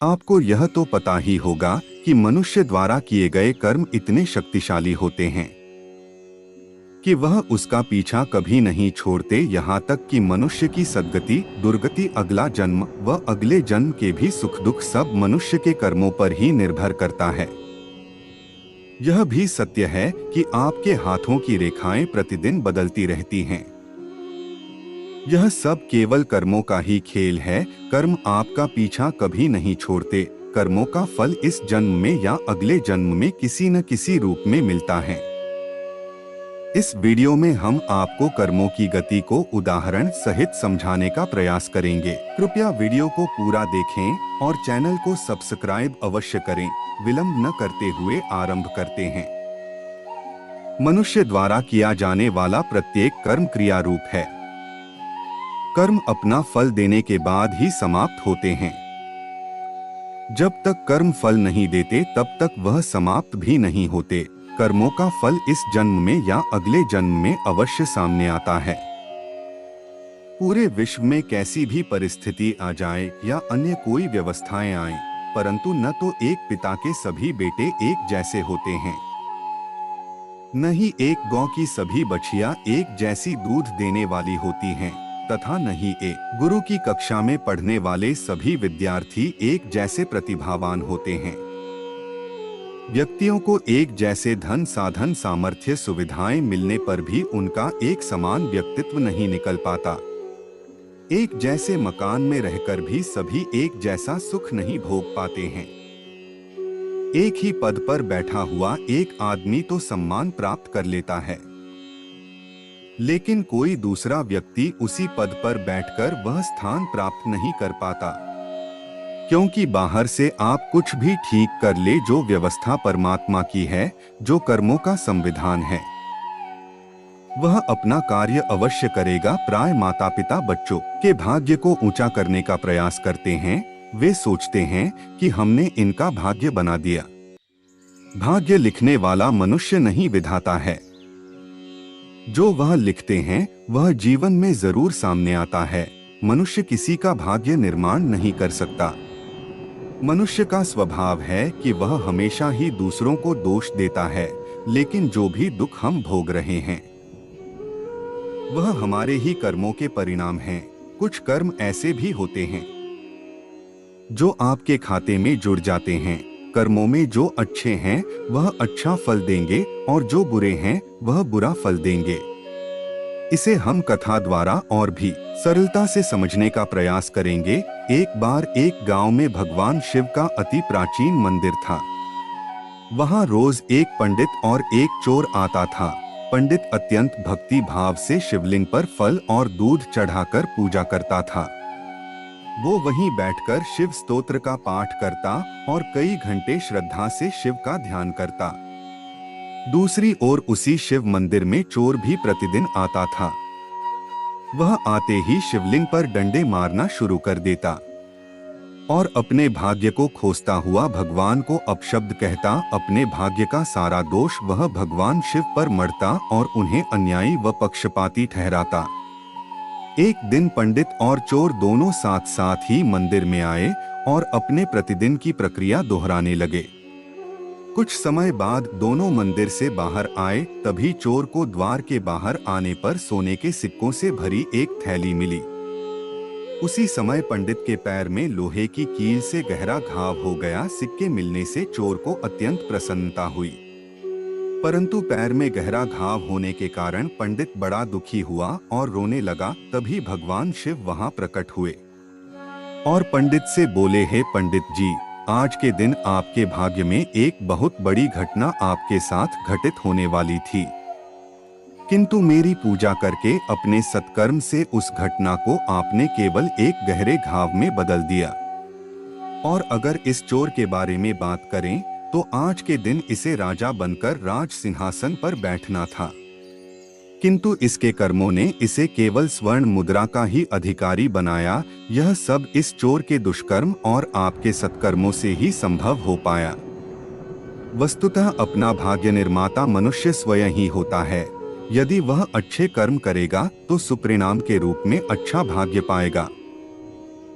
आपको यह तो पता ही होगा कि मनुष्य द्वारा किए गए कर्म इतने शक्तिशाली होते हैं कि वह उसका पीछा कभी नहीं छोड़ते, यहाँ तक कि मनुष्य की सद्गति, दुर्गति, अगला जन्म व अगले जन्म के भी सुख दुख सब मनुष्य के कर्मों पर ही निर्भर करता है। यह भी सत्य है कि आपके हाथों की रेखाएं प्रतिदिन बदलती रहती हैं। यह सब केवल कर्मों का ही खेल है। कर्म आपका पीछा कभी नहीं छोड़ते। कर्मों का फल इस जन्म में या अगले जन्म में किसी न किसी रूप में मिलता है। इस वीडियो में हम आपको कर्मों की गति को उदाहरण सहित समझाने का प्रयास करेंगे। कृपया वीडियो को पूरा देखें और चैनल को सब्सक्राइब अवश्य करें। विलंब न करते हुए आरंभ करते हैं। मनुष्य द्वारा किया जाने वाला प्रत्येक कर्म क्रिया रूप है। कर्म अपना फल देने के बाद ही समाप्त होते हैं। जब तक कर्म फल नहीं देते तब तक वह समाप्त भी नहीं होते। कर्मों का फल इस जन्म में या अगले जन्म में अवश्य सामने आता है। पूरे विश्व में कैसी भी परिस्थिति आ जाए या अन्य कोई व्यवस्थाएं आए, परंतु न तो एक पिता के सभी बेटे एक जैसे होते हैं, न ही एक गौ की सभी बछिया एक जैसी दूध देने वाली होती हैं, तथा न ही एक गुरु की कक्षा में पढ़ने वाले सभी विद्यार्थी एक जैसे प्रतिभावान होते हैं। व्यक्तियों को एक जैसे धन, साधन, सामर्थ्य, सुविधाएं मिलने पर भी उनका एक समान व्यक्तित्व नहीं निकल पाता। एक जैसे मकान में रहकर भी सभी एक जैसा सुख नहीं भोग पाते हैं। एक ही पद पर बैठा हुआ एक आदमी तो सम्मान प्राप्त कर लेता है, लेकिन कोई दूसरा व्यक्ति उसी पद पर बैठकर वह स्थान प्राप्त नहीं कर पाता, क्योंकि बाहर से आप कुछ भी ठीक कर ले, जो व्यवस्था परमात्मा की है, जो कर्मों का संविधान है, वह अपना कार्य अवश्य करेगा। प्राय माता पिता बच्चों के भाग्य को ऊंचा करने का प्रयास करते हैं। वे सोचते हैं कि हमने इनका भाग्य बना दिया। भाग्य लिखने वाला मनुष्य नहीं, विधाता है। जो वह लिखते हैं वह जीवन में जरूर सामने आता है। मनुष्य किसी का भाग्य निर्माण नहीं कर सकता। मनुष्य का स्वभाव है कि वह हमेशा ही दूसरों को दोष देता है, लेकिन जो भी दुख हम भोग रहे हैं वह हमारे ही कर्मों के परिणाम हैं। कुछ कर्म ऐसे भी होते हैं जो आपके खाते में जुड़ जाते हैं। कर्मों में जो अच्छे हैं वह अच्छा फल देंगे और जो बुरे हैं वह बुरा फल देंगे। इसे हम कथा द्वारा और भी सरलता से समझने का प्रयास करेंगे। एक बार एक गांव में भगवान शिव का अति प्राचीन मंदिर था। वहां रोज एक पंडित और एक चोर आता था। पंडित अत्यंत भक्ति भाव से शिवलिंग पर फल और दूध चढ़ाकर पूजा करता था। वो वहीं बैठकर शिव स्तोत्र का पाठ करता और कई घंटे श्रद्धा से शिव का ध्यान करता। दूसरी ओर उसी शिव मंदिर में चोर भी प्रतिदिन आता था। वह आते ही शिवलिंग पर डंडे मारना शुरू कर देता और अपने भाग्य को खोजता हुआ भगवान को अपशब्द कहता। अपने भाग्य का सारा दोष वह भगवान शिव पर मढ़ता और उन्हें अन्यायी व पक्षपाती ठहराता। एक दिन पंडित और चोर दोनों साथ साथ ही मंदिर में आए और अपने प्रतिदिन की प्रक्रिया दोहराने लगे। कुछ समय बाद दोनों मंदिर से बाहर आए। तभी चोर को द्वार के बाहर आने पर सोने के सिक्कों से भरी एक थैली मिली। उसी समय पंडित के पैर में लोहे की कील से गहरा घाव हो गया। सिक्के मिलने से चोर को अत्यंत प्रसन्नता हुई, परंतु पैर में गहरा घाव होने के कारण पंडित बड़ा दुखी हुआ और रोने लगा। तभी भगवान शिव वहां प्रकट हुए और पंडित से बोले, हे पंडित जी, आज के दिन आपके भाग्य में एक बहुत बड़ी घटना आपके साथ घटित होने वाली थी, किंतु मेरी पूजा करके अपने सत्कर्म से उस घटना को आपने केवल एक गहरे घाव में बदल दिया। और अगर इस चोर के बारे में बात करें तो आज के दिन इसे राजा बनकर राज सिंहासन पर बैठना था, किंतु इसके कर्मों ने इसे केवल स्वर्ण मुद्रा का ही अधिकारी बनाया। यह सब इस चोर के दुष्कर्म और आपके सत्कर्मों से ही संभव हो पाया। वस्तुतः अपना भाग्य निर्माता मनुष्य स्वयं ही होता है। यदि वह अच्छे कर्म करेगा तो सुपरिणाम के रूप में अच्छा भाग्य पाएगा।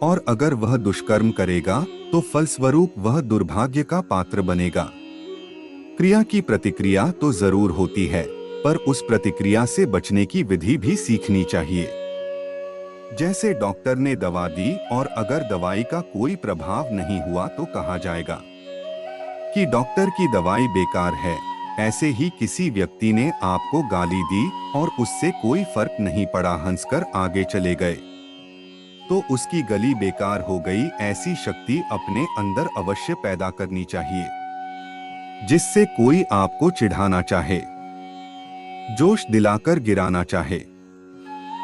और अगर वह दुष्कर्म करेगा तो फलस्वरूप वह दुर्भाग्य का पात्र बनेगा। क्रिया की प्रतिक्रिया तो जरूर होती है, पर उस प्रतिक्रिया से बचने की विधि भी सीखनी चाहिए। जैसे डॉक्टर ने दवा दी और अगर दवाई का कोई प्रभाव नहीं हुआ तो कहा जाएगा कि डॉक्टर की दवाई बेकार है। ऐसे ही किसी व्यक्ति ने आपको गाली दी और उससे कोई फर्क नहीं पड़ा, हंसकर आगे चले गए, तो उसकी गली बेकार हो गई। ऐसी शक्ति अपने अंदर अवश्य पैदा करनी चाहिए, जिससे कोई आपको चिढ़ाना चाहे, जोश दिलाकर गिराना चाहे,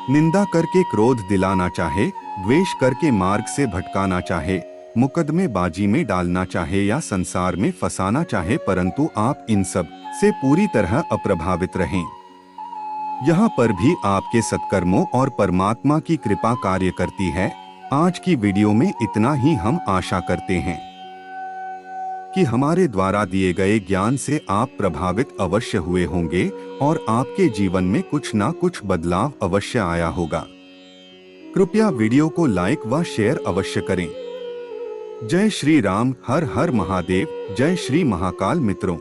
निंदा करके क्रोध दिलाना चाहे, द्वेष करके मार्ग से भटकाना चाहे, मुकदमेबाजी में डालना चाहे या संसार में फंसाना चाहे, परंतु आप इन सब से पूरी तरह अप्रभावित रहें। यहाँ पर भी आपके सत्कर्मों और परमात्मा की कृपा कार्य करती है। आज की वीडियो में इतना ही। हम आशा करते हैं कि हमारे द्वारा दिए गए ज्ञान से आप प्रभावित अवश्य हुए होंगे और आपके जीवन में कुछ ना कुछ बदलाव अवश्य आया होगा। कृपया वीडियो को लाइक व शेयर अवश्य करें। जय श्री राम, हर हर महादेव, जय श्री महाकाल। मित्रों,